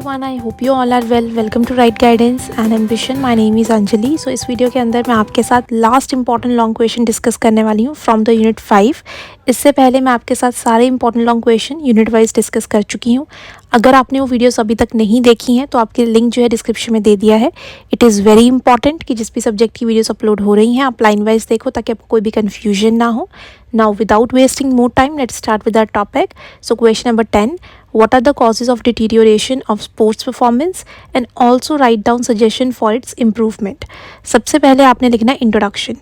everyone, I hope you all are well. Welcome to Right Guidance and Ambition. My name is Anjali. So इस video के अंदर मैं आपके साथ last important long question discuss करने वाली हूँ फ्रॉम द यूनिट 5। इससे पहले मैं आपके साथ सारे important long question unit wise discuss कर चुकी हूँ। अगर आपने वो वीडियोस अभी तक नहीं देखी हैं तो आपके लिंक जो है डिस्क्रिप्शन में दे दिया है। इट इज़ वेरी इंपॉर्टेंट कि जिस भी सब्जेक्ट की वीडियोस अपलोड हो रही हैं आप लाइन वाइज देखो ताकि आपको कोई भी कन्फ्यूजन ना हो। Now without wasting more time, let's start with our topic. So question number 10, what are the causes of deterioration of sports performance, and also write down suggestion for its improvement. सबसे पहले आपने लिखना है introduction.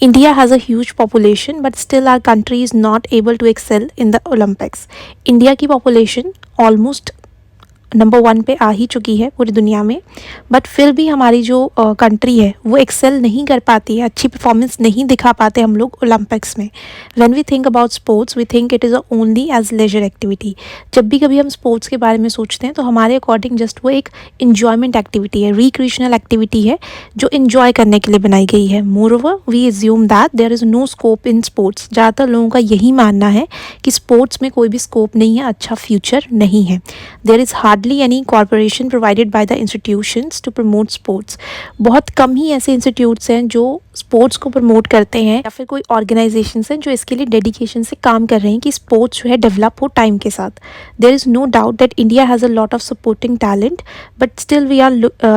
India has a huge population but still our country is not able to excel in the Olympics. India की population almost number 1 पे आ ही चुकी है पूरी दुनिया में, बट फिर भी हमारी जो कंट्री है वो एक्सेल नहीं कर पाती है, अच्छी परफॉर्मेंस नहीं दिखा पाते हम लोग ओलंपिक्स में। When we think about sports we think it is only as leisure activity. जब भी कभी हम स्पोर्ट्स के बारे में सोचते हैं तो हमारे अकॉर्डिंग जस्ट वो एक इन्जॉयमेंट एक्टिविटी है, रिक्रिएशनल एक्टिविटी है जो इन्जॉय करने के लिए बनाई गई है। Moreover we assume that there is no scope in sports. ज़्यादातर लोगों का यही मानना है कि स्पोर्ट्स में कोई भी स्कोप नहीं है, अच्छा फ्यूचर नहीं है। There is hardly any corporation provided by the institutions to promote sports. बहुत कम ही ऐसे इंस्टीट्यूट्स हैं जो स्पोर्ट्स को प्रमोट करते हैं या फिर कोई ऑर्गेनाइजेशंस हैं जो इसके लिए डेडिकेशन से काम कर रहे हैं कि स्पोर्ट्स जो है डेवलप हो टाइम के साथ। There is no doubt that India has a lot of supporting talent but still we are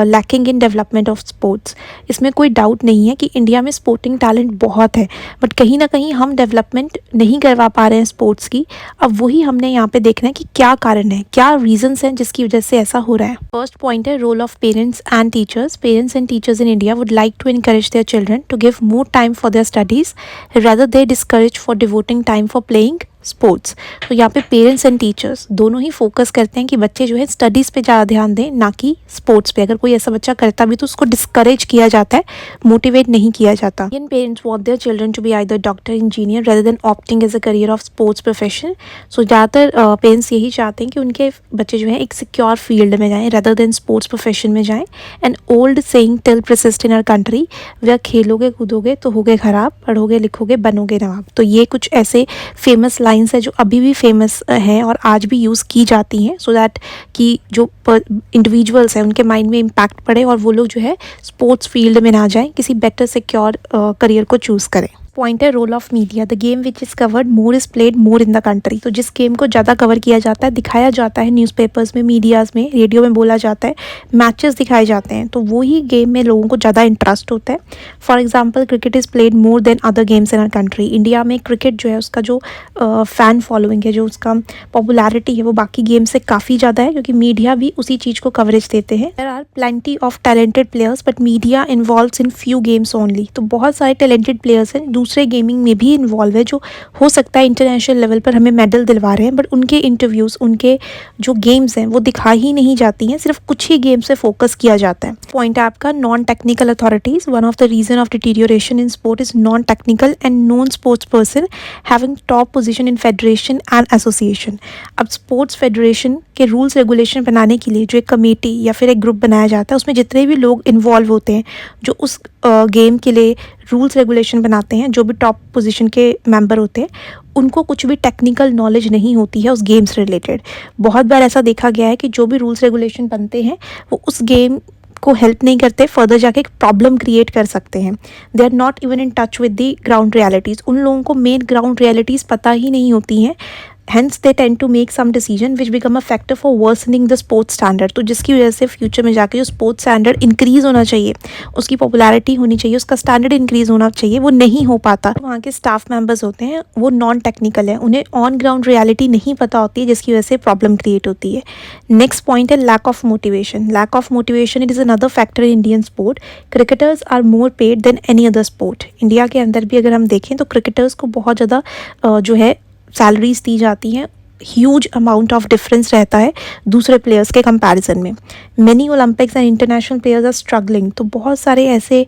lacking in development of sports. इसमें कोई डाउट नहीं है कि इंडिया में स्पोर्टिंग टैलेंट बहुत है बट कहीं ना कहीं हम डेवलपमेंट नहीं करवा पा रहे हैं स्पोर्ट्स की। अब वही हमने यहाँ पे देखना है कि क्या कारण है, क्या रीजंस हैं जिसकी वजह से ऐसा हो रहा है। फर्स्ट पॉइंट है role of parents and teachers. Parents and teachers in India would like to encourage their children to give more time for their studies rather they discourage for devoting time for playing sports. तो यहाँ पे parents and teachers दोनों ही focus करते हैं कि बच्चे जो है स्टडीज़ पे ज़्यादा ध्यान दें ना कि स्पोर्ट्स पे। अगर कोई ऐसा बच्चा करता भी तो उसको डिस्करेज किया जाता है, मोटिवेट नहीं किया जाता। Indian parents want their children to be either doctor, engineer rather than opting as a career of sports profession. So ज़्यादातर पेरेंट्स यही चाहते हैं कि उनके बच्चे जो है एक सिक्योर फील्ड में जाएँ रेदर देन स्पोर्ट्स प्रोफेशन में जाएँ। And old saying till persist in our country, वह खेलोगे कूदोगे तो होगे ख़राब, पढ़ोगे लिखोगे बनोगे नवाब। तो ये कुछ ऐसे फेमस लाइन्स है जो अभी भी फेमस हैं और आज भी यूज़ की जाती हैं सो दैट कि जो इंडिविजुअल्स हैं उनके माइंड में इम्पैक्ट पड़े और वो लोग जो है स्पोर्ट्स फील्ड में ना जाएं, किसी बेटर सिक्योर करियर को चूज़ करें। पॉइंट है role of media. The game which is covered more is played more in the country. तो जिस गेम को ज़्यादा कवर किया जाता है, दिखाया जाता है न्यूज़पेपर्स में, मीडियाज़ में, रेडियो में बोला जाता है, मैचेस दिखाए जाते हैं, तो वही गेम में लोगों को ज़्यादा इंटरेस्ट होता है। For example cricket is played more than other games in our country. India में क्रिकेट जो है उसका जो फ़ैन फॉलोइंग है, जो उसका पॉपुलैरिटी है वो बाकी गेम से काफ़ी ज़्यादा है क्योंकि मीडिया भी उसी चीज़ को कवरेज देते हैं। There are plenty of talented players but media involves in few games only. तो बहुत सारे टैलेंटेड प्लेयर्स हैं दूसरे गेमिंग में भी इन्वॉल्व है जो हो सकता है इंटरनेशनल लेवल पर हमें मेडल दिलवा रहे हैं बट उनके इंटरव्यूज़, उनके जो गेम्स हैं वो दिखाई ही नहीं जाती हैं, सिर्फ कुछ ही गेम से फोकस किया जाता है। पॉइंट है आपका non technical authorities. One of the reason of deterioration in sport is non technical and non sports person having top position in federation and association. अब स्पोर्ट्स फेडरेशन के रूल्स रेगुलेशन बनाने के लिए जो एक कमेटी या फिर एक ग्रुप बनाया जाता है उसमें जितने भी लोग इन्वॉल्व होते हैं जो उस गेम के लिए रूल्स रेगुलेशन बनाते हैं, जो भी टॉप पोजीशन के मेंबर होते हैं, उनको कुछ भी टेक्निकल नॉलेज नहीं होती है उस गेम से रिलेटेड। बहुत बार ऐसा देखा गया है कि जो भी रूल्स रेगुलेशन बनते हैं वो उस गेम को हेल्प नहीं करते, फर्दर जाके एक प्रॉब्लम क्रिएट कर सकते हैं। They are not even in touch with the ground realities. उन लोगों को मेन ग्राउंड रियलिटीज़ पता ही नहीं होती हैं। Hence they tend to make some decision which become a factor for worsening the sports standard। तो जिसकी वजह से फ्यूचर में जाके जो स्पोर्ट्स स्टैंडर्ड इंक्रीज़ होना चाहिए, उसकी पॉपुलैरिटी होनी चाहिए, उसका स्टैंडर्ड इंक्रीज़ होना चाहिए, वो नहीं हो पाता। वहाँ के स्टाफ मेंबर्स होते हैं वो नॉन टेक्निकल है, उन्हें ऑन ग्राउंड रियलिटी नहीं पता होती है जिसकी वजह से प्रॉब्लम क्रिएट होती है। नेक्स्ट पॉइंट है lack of motivation. Lack of motivation it is another factor in Indian sport. Cricketers are more paid than any other sport. India के अंदर भी अगर हम देखें तो क्रिकेटर्स को बहुत ज़्यादा जो है सैलरीज दी जाती हैं, ह्यूज अमाउंट ऑफ डिफरेंस रहता है दूसरे प्लेयर्स के कंपैरिजन में। Many Olympics and international players are struggling. तो बहुत सारे ऐसे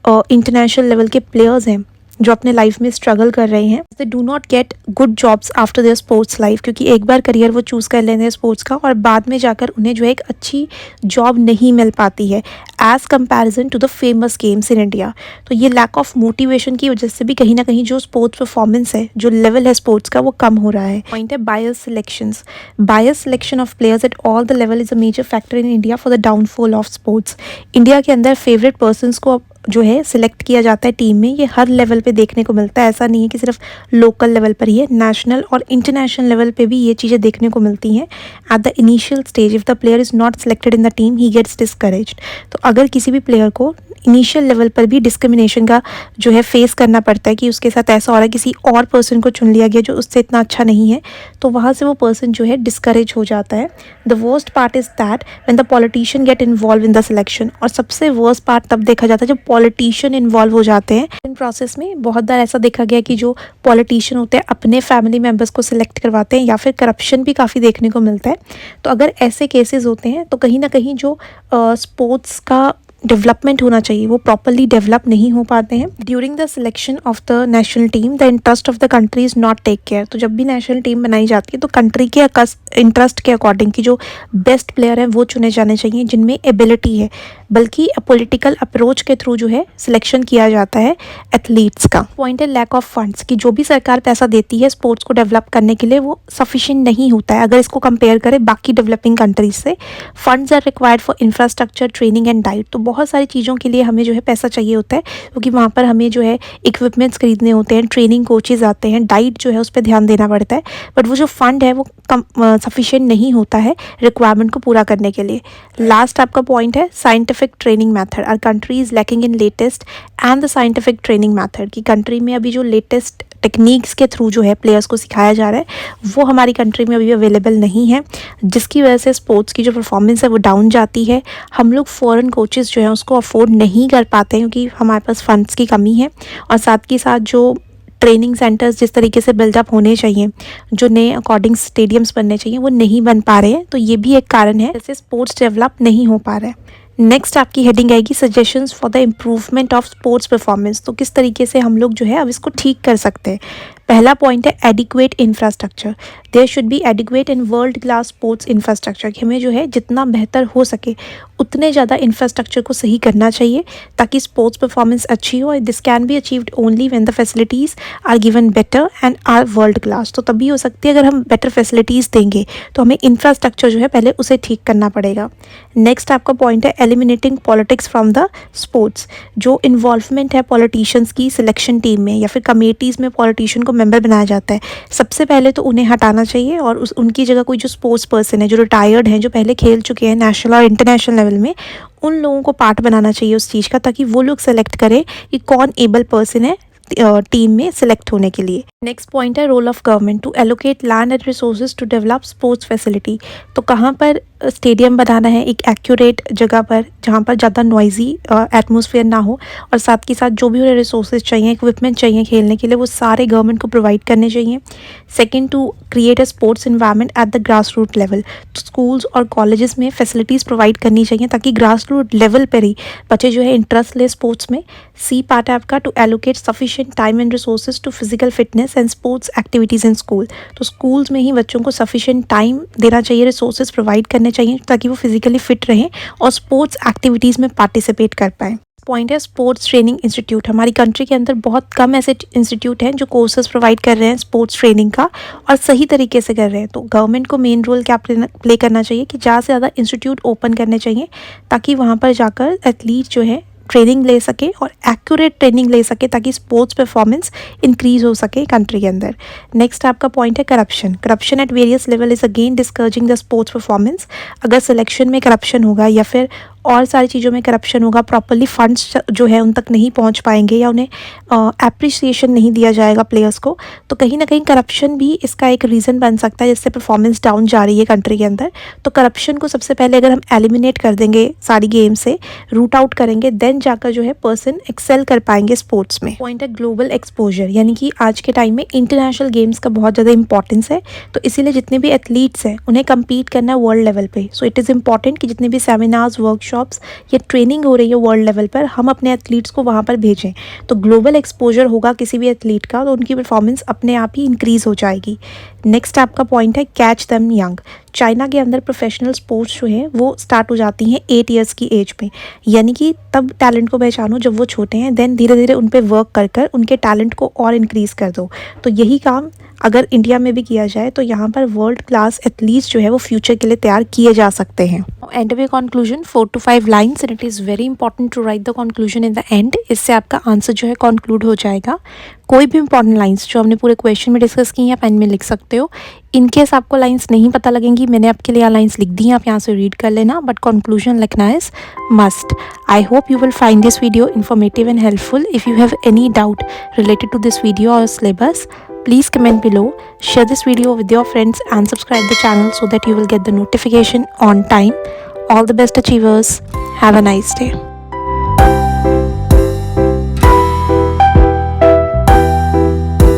इंटरनेशनल लेवल के प्लेयर्स हैं जो अपने लाइफ में स्ट्रगल कर रहे हैं, they do not get good jobs after their sports life, क्योंकि एक बार करियर वो चूज़ कर लेते हैं स्पोर्ट्स का और बाद में जाकर उन्हें जो है एक अच्छी जॉब नहीं मिल पाती है as comparison to the famous games in India. तो ये लैक ऑफ मोटिवेशन की वजह से भी कहीं ना कहीं जो स्पोर्ट्स परफॉर्मेंस है, जो लेवल है स्पोर्ट्स का, वो कम हो रहा है। पॉइंट है bias selections. Bias selection of players at all the level is a major factor in India for the downfall of sports. India के अंदर फेवरेट पर्सनस को जो है सिलेक्ट किया जाता है टीम में, ये हर लेवल पे देखने को मिलता है। ऐसा नहीं है कि सिर्फ लोकल लेवल पर ही है, नेशनल और इंटरनेशनल लेवल पे भी ये चीज़ें देखने को मिलती हैं। At the initial stage if the player is not selected in the team he gets discouraged. तो अगर किसी भी प्लेयर को इनिशियल लेवल पर भी डिस्क्रिमिनेशन का जो है फेस करना पड़ता है कि उसके साथ ऐसा हो रहा है, किसी और पर्सन को चुन लिया गया जो उससे इतना अच्छा नहीं है, तो वहाँ से वो पर्सन जो है डिस्करेज हो जाता है। The worst part is that when the politician get involve in the selection. और सबसे वर्स्ट पार्ट तब देखा जाता है जब पॉलिटिशियन इन्वॉल्व हो जाते हैं इन प्रोसेस में। बहुत बार ऐसा देखा गया कि जो पॉलिटिशियन होते हैं अपने फैमिली मेम्बर्स को सिलेक्ट करवाते हैं, या फिर करप्शन भी काफ़ी देखने को मिलता है। तो अगर ऐसे केसेस होते हैं तो कहीं ना कहीं जो स्पोर्ट्स का डेवलपमेंट होना चाहिए वो प्रॉपरली डेवलप नहीं हो पाते हैं। During the selection of the national team the interest of the country is not take care. तो जब भी नेशनल टीम बनाई जाती है तो कंट्री के इंटरेस्ट के अकॉर्डिंग की जो बेस्ट प्लेयर हैं वो चुने जाने चाहिए जिनमें एबिलिटी है, बल्कि पॉलिटिकल अप्रोच के थ्रू जो है सिलेक्शन किया जाता है एथलीट्स का। पॉइंट है लैक ऑफ फंड्स, कि जो भी सरकार पैसा देती है स्पोर्ट्स को डेवलप करने के लिए वो सफिशिएंट नहीं होता है अगर इसको कंपेयर करें बाकी डेवलपिंग कंट्रीज से। Funds are required for infrastructure, training and diet. तो बहुत सारी चीज़ों के लिए हमें जो है पैसा चाहिए होता है, क्योंकि वहाँ पर हमें जो है इक्विपमेंट्स खरीदने होते हैं, ट्रेनिंग कोचेज आते हैं, डाइट जो है उस पर ध्यान देना पड़ता है। बट वो जो फंड है वो सफिशिएंट नहीं होता है रिक्वायरमेंट को पूरा करने के लिए। लास्ट आपका पॉइंट है scientific training method. Our country is lacking in latest and the scientific training method, की कंट्री में अभी जो लेटेस्ट टेक्निक्स के थ्रू जो है प्लेयर्स को सिखाया जा रहा है वो हमारी कंट्री में अभी अवेलेबल नहीं है, जिसकी वजह से स्पोर्ट्स की जो परफॉर्मेंस है वो डाउन जाती है। हम लोग फॉरेन कोचेज़ जो हैं उसको अफोर्ड नहीं कर पाते हैं क्योंकि हमारे पास फंड्स की कमी है, और साथ ही साथ जो ट्रेनिंग सेंटर्स जिस तरीके से बिल्डअप होने चाहिए, जो नए अकॉर्डिंग स्टेडियम्स बनने चाहिए, वो नहीं बन पा रहे हैं। तो ये भी एक कारण है जैसे स्पोर्ट्स डेवलप नहीं हो पा रहा है। नेक्स्ट आपकी हेडिंग आएगी suggestions for the improvement of sports performance. तो किस तरीके से हम लोग जो है अब इसको ठीक कर सकते हैं। पहला पॉइंट है adequate infrastructure. There should be adequate in world class sports infrastructure, कि हमें जो है जितना बेहतर हो सके उतने ज़्यादा इंफ्रास्ट्रक्चर को सही करना चाहिए ताकि स्पोर्ट्स परफॉर्मेंस अच्छी हो। This can be achieved only when the facilities are given better and are world class. तो तभी हो सकती है अगर हम बेटर फैसिलिटीज़ देंगे, तो हमें इंफ्रास्ट्रक्चर जो है पहले उसे ठीक करना पड़ेगा। नेक्स्ट आपका पॉइंट है eliminating politics from the sports. जो इन्वॉल्वमेंट है पॉलिटिशियंस की सिलेक्शन टीम में या फिर कमेटीज़ में पॉलिटिशियन को मेंबर बनाया जाता है, सबसे पहले तो उन्हें हटाना चाहिए और उनकी जगह कोई जो स्पोर्ट्स पर्सन है, जो रिटायर्ड हैं, जो पहले खेल चुके हैं नेशनल और इंटरनेशनल लेवल में, उन लोगों को पार्ट बनाना चाहिए उस चीज़ का, ताकि वो लोग सेलेक्ट करें कि कौन एबल पर्सन है टीम में सिलेक्ट होने के लिए। नेक्स्ट पॉइंट है role of government to allocate land and resources to develop sports facility. तो कहाँ पर स्टेडियम बनाना है एक एक्यूरेट जगह पर जहाँ पर ज़्यादा नॉइजी एटमॉस्फेयर ना हो, और साथ ही साथ जो भी उन्हें रिसोर्सेज चाहिए, इक्विपमेंट चाहिए खेलने के लिए, वो सारे गवर्नमेंट को प्रोवाइड करने चाहिए। Second, to create a sports environment at the grass root level. तो स्कूल्स और कॉलेजेस में फैसिलिटीज़ प्रोवाइड करनी चाहिए ताकि ग्रास रूट लेवल पर ही बच्चे जो है इंटरेस्ट ले स्पोर्ट्स में। सी पार्ट है आपका to allocate sufficient time and resources to physical fitness and sports activities in school. तो स्कूल्स में ही बच्चों को सफिशिएंट टाइम देना चाहिए, रिसोर्सेज प्रोवाइड करने चाहिए ताकि वो फिजिकली फिट रहें और स्पोर्ट्स एक्टिविटीज़ में पार्टिसिपेट कर पाएँ। पॉइंट है स्पोर्ट्स ट्रेनिंग इंस्टीट्यूट। हमारी कंट्री के अंदर बहुत कम ऐसे इंस्टीट्यूट हैं जो कोर्सेज प्रोवाइड कर रहे हैं स्पोर्ट्स ट्रेनिंग का और सही तरीके से कर रहे हैं। तो गवर्नमेंट को मेन रोल क्या प्ले करना चाहिए कि ज़्यादा से ज़्यादा इंस्टीट्यूट ओपन करने चाहिए ताकि वहाँ पर जाकर एथलीट जो है ट्रेनिंग ले सके और एक्यूरेट ट्रेनिंग ले सके ताकि स्पोर्ट्स परफॉर्मेंस इंक्रीज हो सके कंट्री के अंदर। नेक्स्ट आपका पॉइंट है corruption. Corruption at various level is again discouraging the sports performance. अगर सिलेक्शन में करप्शन होगा या फिर और सारी चीज़ों में करप्शन होगा, प्रॉपरली फंड्स जो है उन तक नहीं पहुंच पाएंगे या उन्हें एप्रिसिएशन नहीं दिया जाएगा प्लेयर्स को, तो कहीं ना कहीं करप्शन भी इसका एक रीज़न बन सकता है जिससे परफॉर्मेंस डाउन जा रही है कंट्री के अंदर। तो करप्शन को सबसे पहले अगर हम एलिमिनेट कर देंगे सारी गेम से, रूट आउट करेंगे, देन जाकर जो है पर्सन एक्सेल कर पाएंगे स्पोर्ट्स में। पॉइंट है ग्लोबल एक्सपोजर, यानी कि आज के टाइम में इंटरनेशनल गेम्स का बहुत ज़्यादा इंपॉर्टेंस है, तो इसीलिए जितने भी एथलीट्स हैं उन्हें कम्पीट करना है वर्ल्ड लेवल पे। सो इट इज़ इम्पॉर्टेंट कि जितने भी सेमिनार्स, वर्कशॉप वर्कशॉप्स या ट्रेनिंग हो रही है वर्ल्ड लेवल पर, हम अपने एथलीट्स को वहाँ पर भेजें तो ग्लोबल एक्सपोजर होगा किसी भी एथलीट का, तो उनकी परफॉर्मेंस अपने आप ही इंक्रीज़ हो जाएगी। नेक्स्ट आपका पॉइंट है कैच देम यंग। चाइना के अंदर प्रोफेशनल स्पोर्ट्स जो हैं वो स्टार्ट हो जाती हैं 8 ईयर्स की एज में, यानी कि तब टैलेंट को पहचानो जब वो छोटे हैं, देन धीरे धीरे उन पे वर्क कर कर उनके टैलेंट को और इंक्रीज़ कर दो। तो यही काम अगर इंडिया में भी किया जाए तो यहाँ पर वर्ल्ड क्लास एथलीट्स जो है वो फ्यूचर के लिए तैयार किए जा सकते हैं। And way conclusion 4 to 5 lines and it is very important to write the conclusion in the end. इससे आपका आंसर जो है कंक्लूड हो जाएगा। कोई भी इंपॉर्टेंट लाइन्स जो हमने पूरे क्वेश्चन में डिस्कस की हैं पेन में लिख सकते हो। इनकेस आपको लाइन्स नहीं पता लगेंगी, मैंने आपके लिए लाइन्स लिख दी हैं, आप यहाँ से रीड कर लेना, बट कंक्लूजन लिखना is must. I hope you will find this video informative and helpful. If you have any doubt related to this video or syllabus, please comment below, share this video with your friends and subscribe the channel so that you will get the notification on time. All the best achievers. Have a nice day.